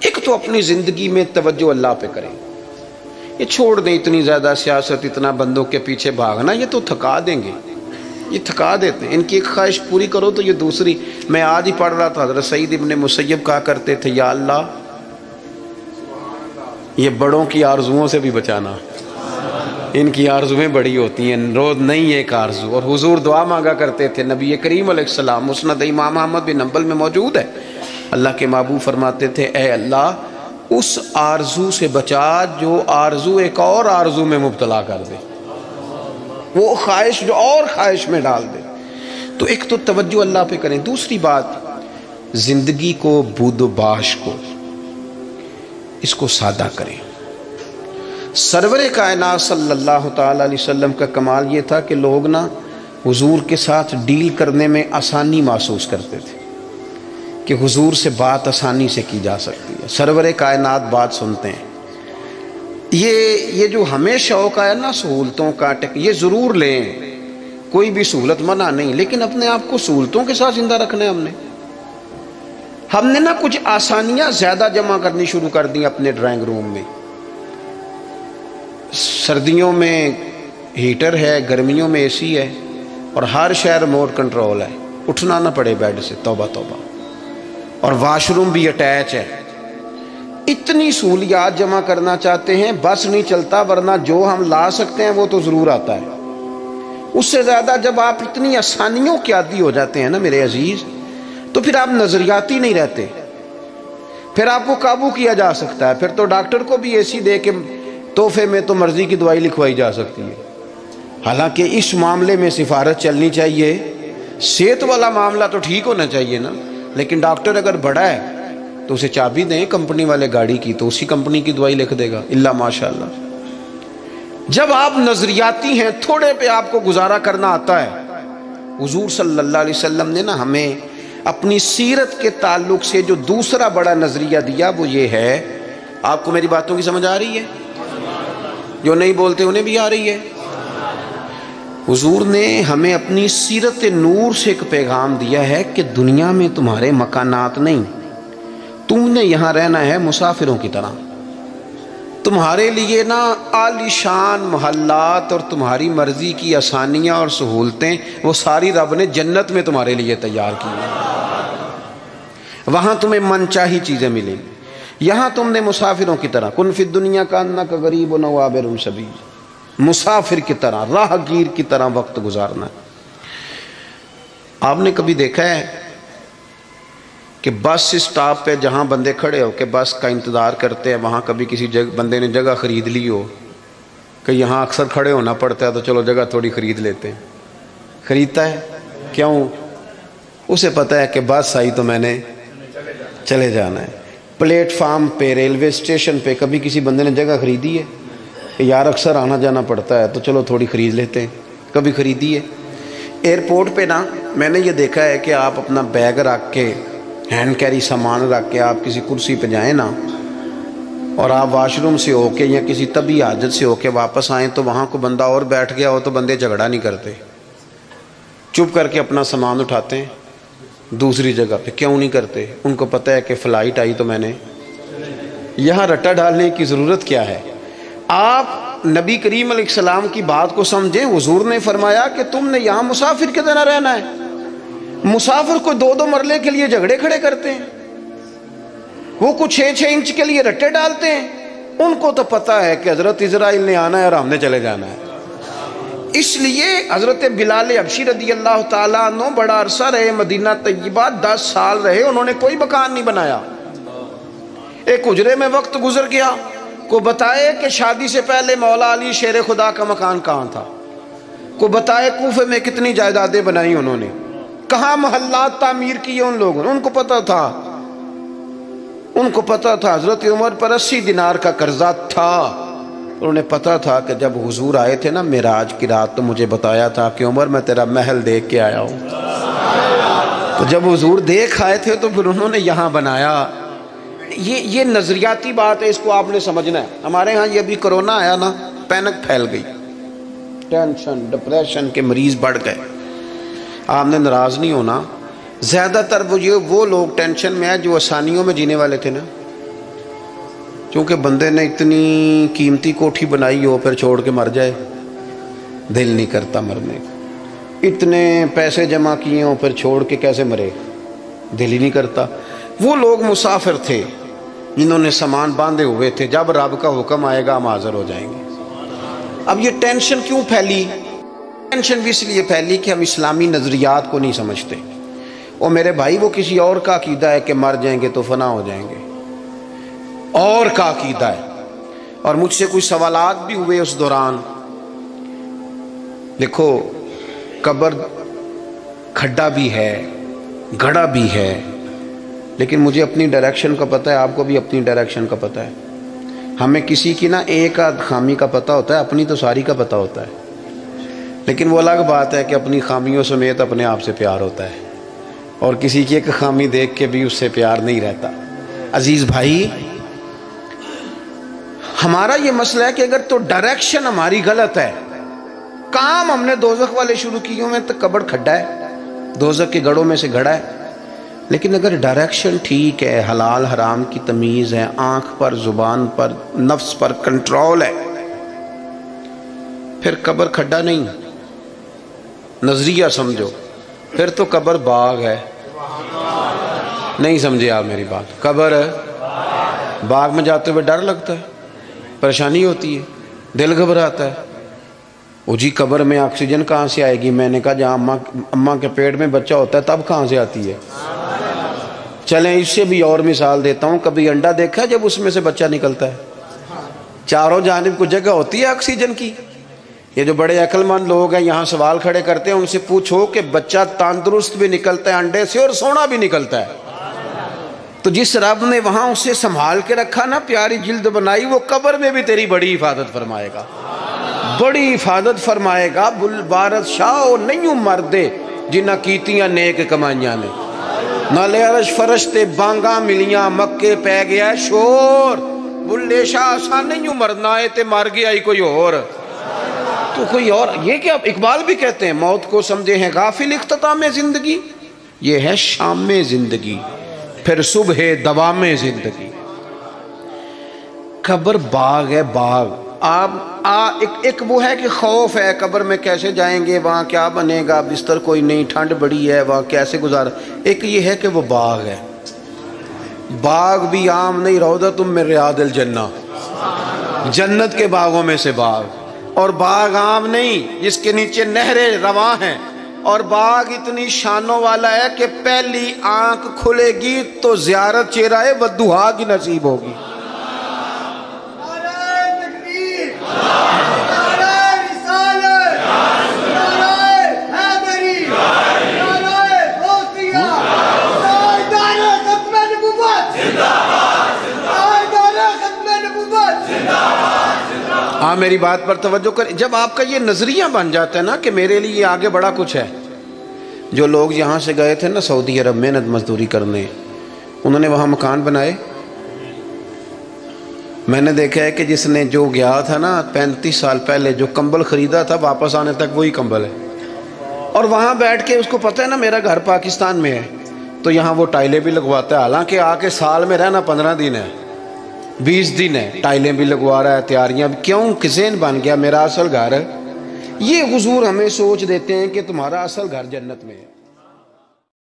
ایک تو اپنی زندگی میں توجہ اللہ پہ کریں، یہ چھوڑ دیں اتنی زیادہ سیاست، اتنا بندوں کے پیچھے بھاگنا، یہ تو تھکا دیں گے، یہ تھکا دیتے ہیں۔ ان کی ایک خواہش پوری کرو تو یہ دوسری۔ میں آج ہی پڑھ رہا تھا، حضرت سعید ابن مسیب کہا کرتے تھے یا اللہ یہ بڑوں کی آرزوؤں سے بھی بچانا، ان کی آرزویں بڑی ہوتی ہیں، روز نہیں ایک آرزو۔ اور حضور دعا مانگا کرتے تھے، نبی کریم علیہ السلام، مسند امام احمد بن حنبل میں موجود ہے، اللہ کے محبوب فرماتے تھے اے اللہ اس آرزو سے بچا جو آرزو ایک اور آرزو میں مبتلا کر دے، وہ خواہش جو اور خواہش میں ڈال دے۔ تو ایک تو توجہ اللہ پہ کریں، دوسری بات زندگی کو، بود و باش کو، اس کو سادہ کریں۔ سرور کائنات صلی اللہ تعالیٰ علیہ وسلم کا کمال یہ تھا کہ لوگ نا حضور کے ساتھ ڈیل کرنے میں آسانی محسوس کرتے تھے کہ حضور سے بات آسانی سے کی جا سکتی ہے، سرور کائنات بات سنتے ہیں۔ یہ جو ہمیں شوق ہے نا سہولتوں کا، یہ ضرور لیں، کوئی بھی سہولت منع نہیں، لیکن اپنے آپ کو سہولتوں کے ساتھ زندہ رکھنا ہے۔ ہم نے نا کچھ آسانیاں زیادہ جمع کرنی شروع کر دی اپنے ڈرائنگ روم میں۔ سردیوں میں ہیٹر ہے، گرمیوں میں اے سی ہے، اور ہر شہر ریموٹ کنٹرول ہے، اٹھنا نہ پڑے بیڈ سے، توبہ توبہ، اور واش روم بھی اٹیچ ہے۔ اتنی سہولیات جمع کرنا چاہتے ہیں، بس نہیں چلتا، ورنہ جو ہم لا سکتے ہیں وہ تو ضرور آتا ہے۔ اس سے زیادہ جب آپ اتنی آسانیوں کے عادی ہو جاتے ہیں نا میرے عزیز، تو پھر آپ نظریاتی نہیں رہتے، پھر آپ کو قابو کیا جا سکتا ہے، پھر تو ڈاکٹر کو بھی اے سی دے کے تحفے میں تو مرضی کی دوائی لکھوائی جا سکتی ہے۔ حالانکہ اس معاملے میں سفارت چلنی چاہیے، صحت والا معاملہ تو ٹھیک ہونا چاہیے نا، لیکن ڈاکٹر اگر بڑا ہے تو اسے چابی دیں کمپنی والے گاڑی کی، تو اسی کمپنی کی دوائی لکھ دے گا، اللہ ماشاءاللہ۔ جب آپ نظریاتی ہیں، تھوڑے پہ آپ کو گزارا کرنا آتا ہے۔ حضور صلی اللہ علیہ وسلم نے نا ہمیں اپنی سیرت کے تعلق سے جو دوسرا بڑا نظریہ دیا وہ یہ ہے، آپ کو میری باتوں کی سمجھ آ رہی ہے؟ جو نہیں بولتے انہیں بھی آ رہی ہے؟ حضور نے ہمیں اپنی سیرت نور سے ایک پیغام دیا ہے کہ دنیا میں تمہارے مکانات نہیں، تم نے یہاں رہنا ہے مسافروں کی طرح۔ تمہارے لیے نا عالی شان محلات اور تمہاری مرضی کی آسانیاں اور سہولتیں وہ ساری رب نے جنت میں تمہارے لیے تیار کی ہیں، وہاں تمہیں من چاہی چیزیں ملیں گی۔ یہاں تم نے مسافروں کی طرح، کن فی الدنیا کانک غریب و عابر سبیل، مسافر کی طرح، راہ گیر کی طرح وقت گزارنا۔ آپ نے کبھی دیکھا ہے کہ بس اسٹاپ پہ جہاں بندے کھڑے ہو کے بس کا انتظار کرتے ہیں، وہاں کبھی کسی بندے نے جگہ خرید لی ہو کہ یہاں اکثر کھڑے ہونا پڑتا ہے تو چلو جگہ تھوڑی خرید لیتے ہیں، خریدتا ہے کیوں؟ اسے پتہ ہے کہ بس آئی تو میں نے چلے جانا ہے۔ پلیٹ فارم پہ، ریلوے اسٹیشن پہ کبھی کسی بندے نے جگہ خریدی ہے کہ یار اکثر آنا جانا پڑتا ہے تو چلو تھوڑی خرید لیتے ہیں، کبھی خریدی ہے؟ ایئرپورٹ پہ نا میں نے یہ دیکھا ہے کہ آپ اپنا بیگ رکھ کے، ہینڈ کیری سامان رکھ کے آپ کسی کرسی پہ جائیں نا، اور آپ واش روم سے ہو کے یا کسی طبی حاجت سے ہو کے واپس آئیں تو وہاں کو بندہ اور بیٹھ گیا ہو تو بندے جھگڑا نہیں کرتے، چپ کر کے اپنا سامان اٹھاتے ہیں دوسری جگہ پہ۔ کیوں نہیں کرتے؟ ان کو پتہ ہے کہ فلائٹ آئی تو میں نے یہاں رٹا ڈالنے کی ضرورت کیا ہے؟ آپ نبی کریم علیہ السلام کی بات کو سمجھیں۔ حضور نے فرمایا کہ تم نے یہاں مسافر کی طرح رہنا ہے۔ مسافر کو 2 مرلے کے لیے جھگڑے کھڑے کرتے ہیں، وہ کچھ 6 انچ کے لیے رٹے ڈالتے ہیں، ان کو تو پتہ ہے کہ حضرت اسرائیل نے آنا ہے اور ہم نے چلے جانا ہے۔ اس لیے حضرت بلال حبشی رضی اللہ تعالیٰ عنہ بڑا عرصہ رہے مدینہ طیبہ، 10 سال رہے، انہوں نے کوئی مکان نہیں بنایا۔ ایک حجرے میں وقت گزر گیا، کو بتائے کہ شادی سے پہلے مولا علی شیر خدا کا مکان کہاں تھا، کو بتائے کوفے میں کتنی جائیدادیں بنائی انہوں نے، کہاں محلات تعمیر کیے ان لوگوں نے، ان کو پتہ تھا۔ ان کو پتہ تھا حضرت عمر پر 80 دینار کا قرضہ تھا، انہوں نے پتہ تھا کہ جب حضور آئے تھے نا معراج کی رات تو مجھے بتایا تھا کہ عمر میں تیرا محل دیکھ کے آیا ہوں، تو جب حضور دیکھ آئے تھے تو پھر انہوں نے یہاں بنایا۔ یہ نظریاتی بات ہے، اس کو آپ نے سمجھنا ہے۔ ہمارے ہاں یہ ابھی کرونا آیا نا، پینک پھیل گئی، ٹینشن ڈپریشن کے مریض بڑھ گئے۔ آپ نے ناراض نہیں ہونا، زیادہ تر وہ لوگ ٹینشن میں ہیں جو آسانیوں میں جینے والے تھے نا، چونکہ بندے نے اتنی قیمتی کوٹھی بنائی ہو پھر چھوڑ کے مر جائے، دل نہیں کرتا مرنے کو۔ اتنے پیسے جمع کیے ہوں پھر چھوڑ کے کیسے مرے، دل ہی نہیں کرتا۔ وہ لوگ مسافر تھے جنہوں نے سامان باندھے ہوئے تھے، جب رب کا حکم آئے گا ہم حاضر ہو جائیں گے۔ اب یہ ٹینشن کیوں پھیلی؟ ٹینشن بھی اس لیے پھیلی کہ ہم اسلامی نظریات کو نہیں سمجھتے۔ اور میرے بھائی وہ کسی اور کا عقیدہ ہے کہ مر جائیں گے تو فنا ہو جائیں گے، اور کا عقیدہ ہے۔ اور مجھ سے کچھ سوالات بھی ہوئے اس دوران۔ دیکھو قبر کھڈا بھی ہے، گڑھا بھی ہے، لیکن مجھے اپنی ڈائریکشن کا پتہ ہے، آپ کو بھی اپنی ڈائریکشن کا پتہ ہے۔ ہمیں کسی کی ایک آدھ خامی کا پتہ ہوتا ہے، اپنی تو ساری کا پتہ ہوتا ہے۔ لیکن وہ الگ بات ہے کہ اپنی خامیوں سمیت اپنے آپ سے پیار ہوتا ہے، اور کسی کی ایک خامی دیکھ کے بھی اس سے پیار نہیں رہتا۔ عزیز بھائی، ہمارا یہ مسئلہ ہے کہ اگر تو ڈائریکشن ہماری غلط ہے، کام ہم نے دوزخ والے شروع کیے ہوئے تو قبر کھڈا ہے، دوزخ کے گڑھوں میں سے گڑھا ہے۔ لیکن اگر ڈائریکشن ٹھیک ہے، حلال حرام کی تمیز ہے، آنکھ پر، زبان پر، نفس پر کنٹرول ہے، پھر قبر کھڈا نہیں، نظریہ سمجھو، پھر تو قبر باغ ہے۔ نہیں سمجھے آپ میری بات؟ قبر باغ میں جاتے ہوئے ڈر لگتا ہے، پریشانی ہوتی ہے، دل گھبراتا ہے۔ وہ جی قبر میں آکسیجن کہاں سے آئے گی؟ میں نے کہا جہاں اماں کے پیٹ میں بچہ ہوتا ہے تب کہاں سے آتی ہے؟ چلیں اس سے بھی اور مثال دیتا ہوں، کبھی انڈا دیکھا جب اس میں سے بچہ نکلتا ہے؟ چاروں جانب کو جگہ ہوتی ہے آکسیجن کی۔ یہ جو بڑے عقل مند لوگ ہیں یہاں سوال کھڑے کرتے ہیں، ان سے پوچھو کہ بچہ تندرست بھی نکلتا ہے انڈے سے اور سونا بھی نکلتا ہے۔ تو جس رب نے وہاں اسے سنبھال کے رکھا نا، پیاری جلد بنائی، وہ قبر میں بھی تیری بڑی حفاظت فرمائے گا، بڑی حفاظت فرمائے گا۔ بارت شاہ نہیں مردے جنہ کیتیاں نیک کمائیاں نے، نالے عرش فرشتے بانگاں ملیاں، مکے پہ گیا ہے شور۔ بلے شاہ آسان نہیں مرنا ہے تے مر گیا ہی کوئی اور، تو کوئی اور۔ یہ کیا اقبال بھی کہتے ہیں، موت کو سمجھے ہیں غافل اختتام زندگی، یہ ہے شام زندگی پھر صبح دوام زندگی۔ قبر باغ ہے، باغ۔ ایک وہ ہے کہ خوف ہے قبر میں کیسے جائیں گے، وہاں کیا بنے گا، بستر کوئی نہیں، ٹھنڈ بڑی ہے، وہاں کیسے گزارا۔ ایک یہ ہے کہ وہ باغ ہے، باغ بھی عام نہیں، روضۃ من ریاض الجنہ، جنت کے باغوں میں سے باغ۔ اور باغ عام نہیں جس کے نیچے نہریں رواں ہیں، اور باغ اتنی شانوں والا ہے کہ پہلی آنکھ کھلے گی تو زیارت چہرہ ودھوہا کی نصیب ہوگی۔ ہاں میری بات پر توجہ کر۔ جب آپ کا یہ نظریہ بن جاتا ہے نا کہ میرے لیے آگے بڑا کچھ ہے۔ جو لوگ یہاں سے گئے تھے نا سعودی عرب محنت مزدوری کرنے، انہوں نے وہاں مکان بنائے۔ میں نے دیکھا ہے کہ جس نے جو گیا تھا نا 35 سال پہلے جو کمبل خریدا تھا، واپس آنے تک وہی کمبل ہے، اور وہاں بیٹھ کے اس کو پتہ ہے نا میرا گھر پاکستان میں ہے، تو یہاں وہ ٹائلیں بھی لگواتا ہے، حالانکہ آ کے سال میں رہنا 15 دن ہے، 20 دن ہے، ٹائلیں بھی لگوا رہا ہے، تیاریاں بھی۔ کیوں؟ کہ ذہن بن گیا میرا اصل گھر۔ یہ حضور ہمیں سوچ دیتے ہیں کہ تمہارا اصل گھر جنت میں ہے۔